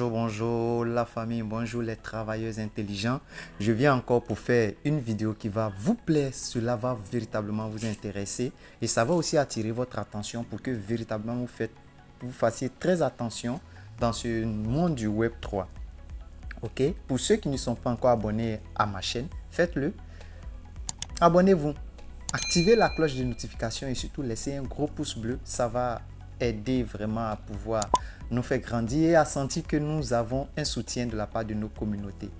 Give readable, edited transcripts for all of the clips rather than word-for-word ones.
bonjour la famille, bonjour les travailleurs intelligents. Je viens encore pour faire une vidéo qui va vous plaire, cela va véritablement vous intéresser et ça va aussi attirer votre attention pour que véritablement vous fassiez très attention dans ce monde du Web 3. Ok, pour ceux qui ne sont pas encore abonnés à ma chaîne, faites-le. Abonnez-vous, activez la cloche de notification et surtout laissez un gros pouce bleu, ça va aider vraiment à pouvoir nous faire grandir et à sentir que nous avons un soutien de la part de nos communautés.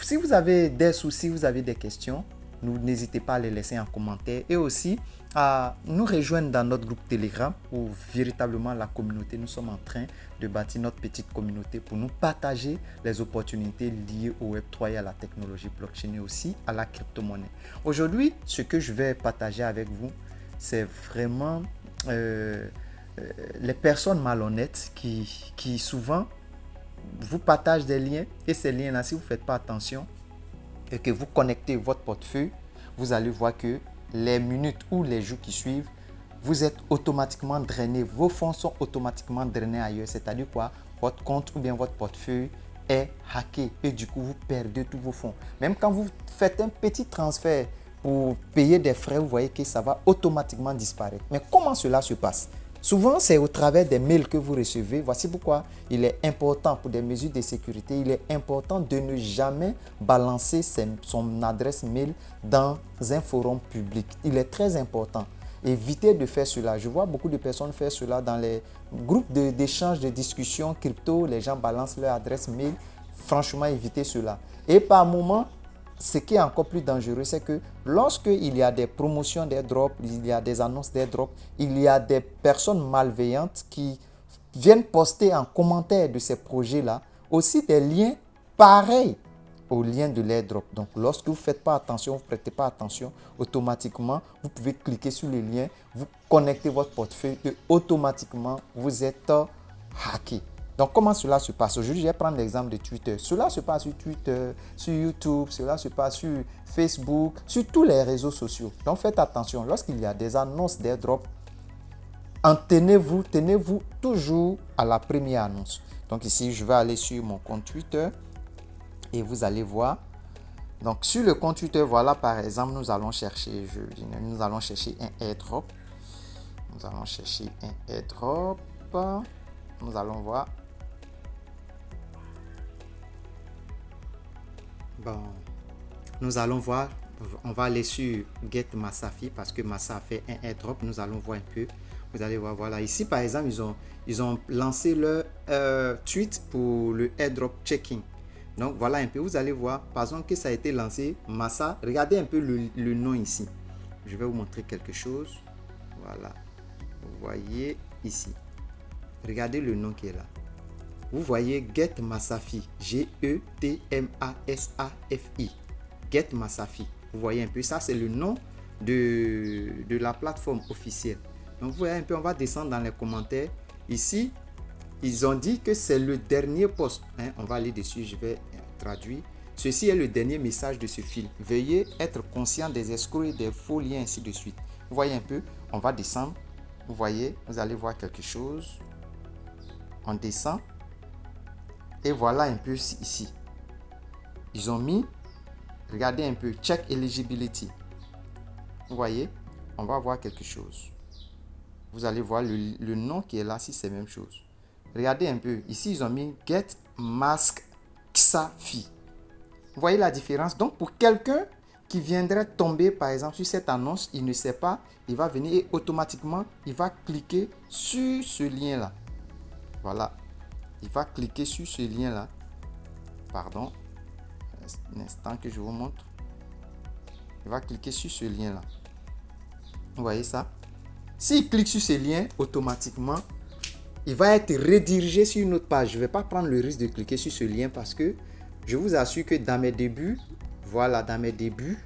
Si vous avez des soucis, vous avez des questions, n'hésitez pas à les laisser en commentaire et aussi à nous rejoindre dans notre groupe Telegram où véritablement la communauté, nous sommes en train de bâtir notre petite communauté pour nous partager les opportunités liées au Web3 et à la technologie blockchain et aussi à la crypto-monnaie. Aujourd'hui, ce que je vais partager avec vous, c'est vraiment les personnes malhonnêtes qui souvent vous partagent des liens et ces liens-là, si vous ne faites pas attention et que vous connectez votre portefeuille, vous allez voir que les minutes ou les jours qui suivent, vous êtes automatiquement drainé, vos fonds sont automatiquement drainés ailleurs, c'est-à-dire quoi? Votre compte ou bien votre portefeuille est hacké et du coup vous perdez tous vos fonds. Même quand vous faites un petit transfert pour payer des frais, vous voyez que ça va automatiquement disparaître. Mais comment cela se passe? Souvent, c'est au travers des mails que vous recevez. Voici pourquoi il est important pour des mesures de sécurité, il est important de ne jamais balancer son adresse mail dans un forum public. Il est très important. Évitez de faire cela. Je vois beaucoup de personnes faire cela dans les groupes d'échange, de discussion crypto. Les gens balancent leur adresse mail. Franchement, évitez cela. Et par moment, ce qui est encore plus dangereux, c'est que lorsqu'il y a des promotions d'airdrop, il y a des annonces d'airdrop, il y a des personnes malveillantes qui viennent poster en commentaire de ces projets-là aussi des liens pareils aux liens de l'airdrop. Donc, lorsque vous ne faites pas attention, vous ne prêtez pas attention, automatiquement, vous pouvez cliquer sur les liens, vous connectez votre portefeuille et automatiquement, vous êtes hacké. Donc, comment cela se passe? Aujourd'hui, je vais prendre l'exemple de Twitter. Cela se passe sur Twitter, sur YouTube, cela se passe sur Facebook, sur tous les réseaux sociaux. Donc, faites attention. Lorsqu'il y a des annonces d'airdrop, tenez-vous toujours à la première annonce. Donc, ici, je vais aller sur mon compte Twitter et vous allez voir. Donc, sur le compte Twitter, voilà, par exemple, nous allons chercher un airdrop. Nous allons chercher un airdrop. Nous allons voir. Bon, nous allons voir, on va aller sur Get Masafi parce que Masa a fait un airdrop. Nous allons voir un peu. Vous allez voir, voilà. Ici, par exemple, ils ont lancé leur tweet pour le airdrop checking. Donc, voilà un peu. Vous allez voir, par exemple, que ça a été lancé. Masa, regardez un peu le nom ici. Je vais vous montrer quelque chose. Voilà. Vous voyez ici. Regardez le nom qui est là. Vous voyez Get Masafi, G-E-T-M-A-S-A-F-I. Get Masafi. Vous voyez un peu, ça c'est le nom de la plateforme officielle. Donc vous voyez un peu, on va descendre dans les commentaires. Ici, ils ont dit que c'est le dernier post. On va aller dessus, je vais traduire. Ceci est le dernier message de ce fil. Veuillez être conscient des escrocs et des faux liens, ainsi de suite. Vous voyez un peu, on va descendre. Vous voyez, vous allez voir quelque chose. On descend. Et voilà un peu ici. Ils ont mis, regardez un peu, check eligibility. Vous voyez, on va voir quelque chose. Vous allez voir le nom qui est là, si c'est la même chose. Regardez un peu, ici ils ont mis Get Mask Xafi. Vous voyez la différence? Donc pour quelqu'un qui viendrait tomber par exemple sur cette annonce, il ne sait pas, il va venir et automatiquement, il va cliquer sur ce lien-là. Voilà. Il va cliquer sur ce lien-là. Pardon. Un instant que je vous montre. Il va cliquer sur ce lien-là. Vous voyez ça? S'il clique sur ce lien, automatiquement, il va être redirigé sur une autre page. Je ne vais pas prendre le risque de cliquer sur ce lien parce que je vous assure que dans mes débuts, voilà, dans mes débuts,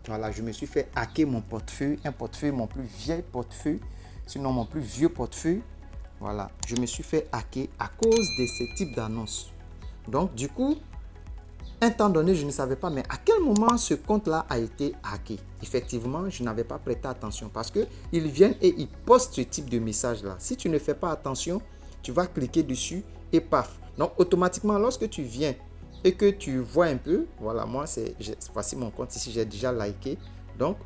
voilà, je me suis fait hacker mon portefeuille, un portefeuille, mon plus vieil portefeuille, sinon mon plus vieux portefeuille. Voilà, je me suis fait hacker à cause de ce type d'annonce. Donc, du coup, un temps donné, je ne savais pas, mais à quel moment ce compte-là a été hacké? Effectivement, je n'avais pas prêté attention parce qu'ils viennent et ils postent ce type de message-là. Si tu ne fais pas attention, tu vas cliquer dessus et paf. Donc, automatiquement, lorsque tu viens et que tu vois un peu, voilà, moi, voici mon compte ici, j'ai déjà liké. Donc,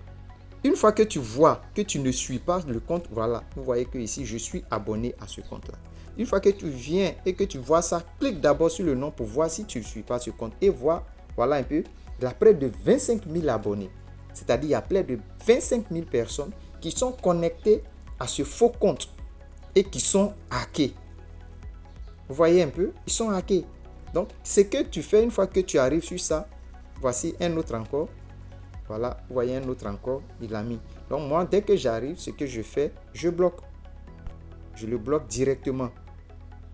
une fois que tu vois que tu ne suis pas le compte, voilà, vous voyez que ici, je suis abonné à ce compte-là. Une fois que tu viens et que tu vois ça, clique d'abord sur le nom pour voir si tu ne suis pas ce compte et voir, voilà un peu, il y a près de 25 000 abonnés. C'est-à-dire, il y a près de 25 000 personnes qui sont connectées à ce faux compte et qui sont hackés. Vous voyez un peu, ils sont hackés. Donc, ce que tu fais une fois que tu arrives sur ça, voici un autre encore. Voilà, vous voyez un autre encore, il a mis. Donc moi, dès que j'arrive, ce que je fais, je bloque. Je le bloque directement.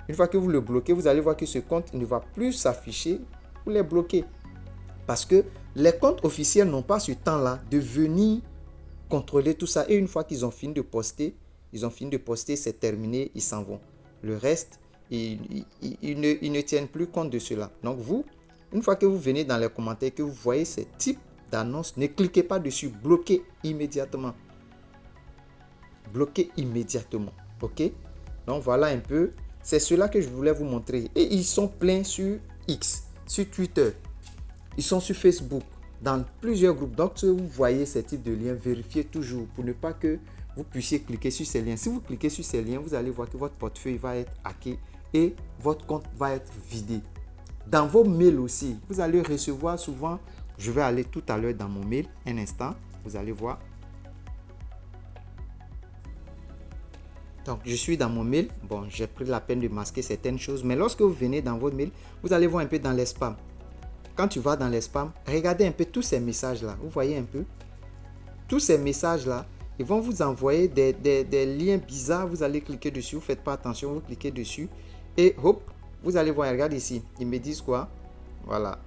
Une fois que vous le bloquez, vous allez voir que ce compte ne va plus s'afficher. Vous les bloquez. Parce que les comptes officiels n'ont pas ce temps-là de venir contrôler tout ça. Et une fois qu'ils ont fini de poster, c'est terminé, ils s'en vont. Le reste, ils ne tiennent plus compte de cela. Donc vous, une fois que vous venez dans les commentaires, que vous voyez ces types d'annonces, ne cliquez pas dessus, bloquez immédiatement. Bloquez immédiatement. Ok? Donc voilà un peu. C'est cela que je voulais vous montrer. Et ils sont pleins sur X, sur Twitter. Ils sont sur Facebook, dans plusieurs groupes. Donc si vous voyez ces types de liens, vérifiez toujours pour ne pas que vous puissiez cliquer sur ces liens. Si vous cliquez sur ces liens, vous allez voir que votre portefeuille va être hacké et votre compte va être vidé. Dans vos mails aussi, vous allez recevoir souvent, je vais aller tout à l'heure dans mon mail, un instant, vous allez voir. Donc, je suis dans mon mail. Bon, j'ai pris la peine de masquer certaines choses. Mais lorsque vous venez dans votre mail, vous allez voir un peu dans les spams. Quand tu vas dans les spams, regardez un peu tous ces messages-là. Vous voyez un peu? Tous ces messages-là, ils vont vous envoyer des liens bizarres. Vous allez cliquer dessus. Vous ne faites pas attention. Vous cliquez dessus. Et hop, vous allez voir. Regarde ici. Ils me disent quoi? Voilà.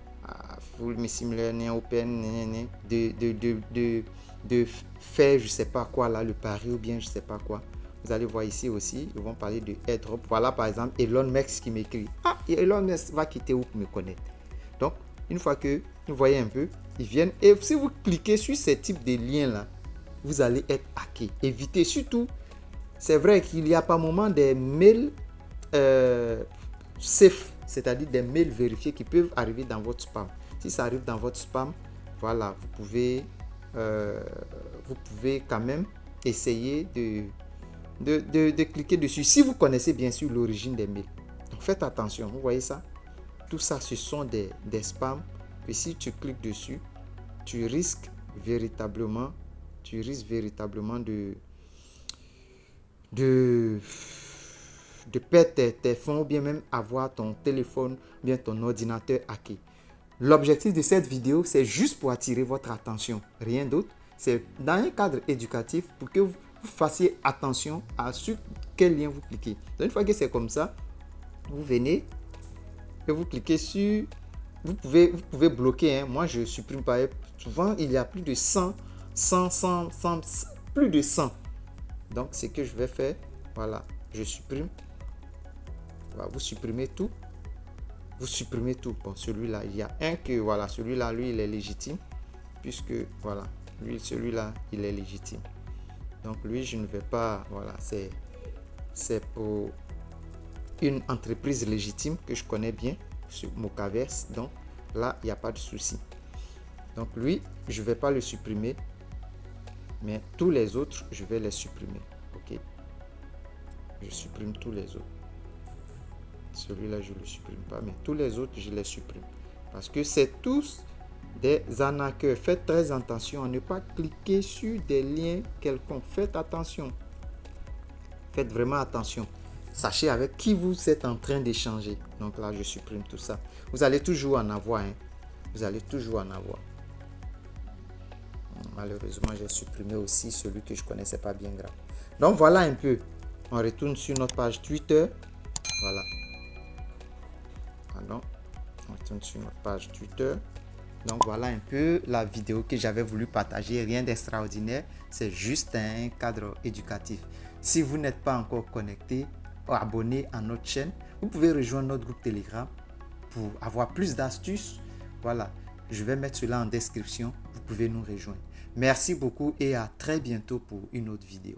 Full machine learning, open, de faire je ne sais pas quoi là, le pari ou bien je ne sais pas quoi. Vous allez voir ici aussi, ils vont parler de airdrop. Voilà par exemple Elon Musk qui m'écrit. Ah, Elon Musk va quitter ou me connaître. Donc, une fois que vous voyez un peu, ils viennent. Et si vous cliquez sur ces types de liens-là, vous allez être hacké. Évitez surtout, c'est vrai qu'il y a par moment des mails safe, c'est-à-dire des mails vérifiés qui peuvent arriver dans votre spam. Si ça arrive dans votre spam, voilà, vous pouvez quand même essayer de cliquer dessus si vous connaissez bien sûr l'origine des mails. Donc faites attention, vous voyez ça? Tout ça, ce sont des spams que si tu cliques dessus, tu risques véritablement de perdre tes fonds ou bien même avoir ton téléphone ou bien ton ordinateur hacké. L'objectif de cette vidéo, c'est juste pour attirer votre attention, rien d'autre. C'est dans un cadre éducatif pour que vous fassiez attention à sur quel lien vous cliquez. Donc, une fois que c'est comme ça, vous venez et vous cliquez sur... Vous pouvez bloquer. Hein. Moi, je supprime pas. Souvent, il y a plus de 100, plus de 100. Donc, ce que je vais faire, voilà, je supprime. Voilà, vous supprimez tout. Vous supprimez tout. Bon, celui-là, il y a un que, voilà, celui-là, lui, il est légitime. Puisque, voilà, celui-là, il est légitime. Donc, lui, je ne vais pas, voilà, c'est pour une entreprise légitime que je connais bien, sur Mocaverse. Donc, là, il n'y a pas de souci. Donc, lui, je ne vais pas le supprimer. Mais tous les autres, je vais les supprimer. OK? Je supprime tous les autres. Celui-là, je ne le supprime pas, mais tous les autres, je les supprime. Parce que c'est tous des arnaqueurs. Faites très attention à ne pas cliquer sur des liens quelconques. Faites attention. Faites vraiment attention. Sachez avec qui vous êtes en train d'échanger. Donc là, je supprime tout ça. Vous allez toujours en avoir. Hein. Vous allez toujours en avoir. Malheureusement, j'ai supprimé aussi celui que je ne connaissais pas bien grave. Donc voilà un peu. On retourne sur notre page Twitter. Voilà. Pardon. On retourne sur notre page Twitter. Donc voilà un peu la vidéo que j'avais voulu partager. Rien d'extraordinaire. C'est juste un cadre éducatif. Si vous n'êtes pas encore connecté ou abonné à notre chaîne, vous pouvez rejoindre notre groupe Telegram pour avoir plus d'astuces. Voilà. Je vais mettre cela en description. Vous pouvez nous rejoindre. Merci beaucoup et à très bientôt pour une autre vidéo.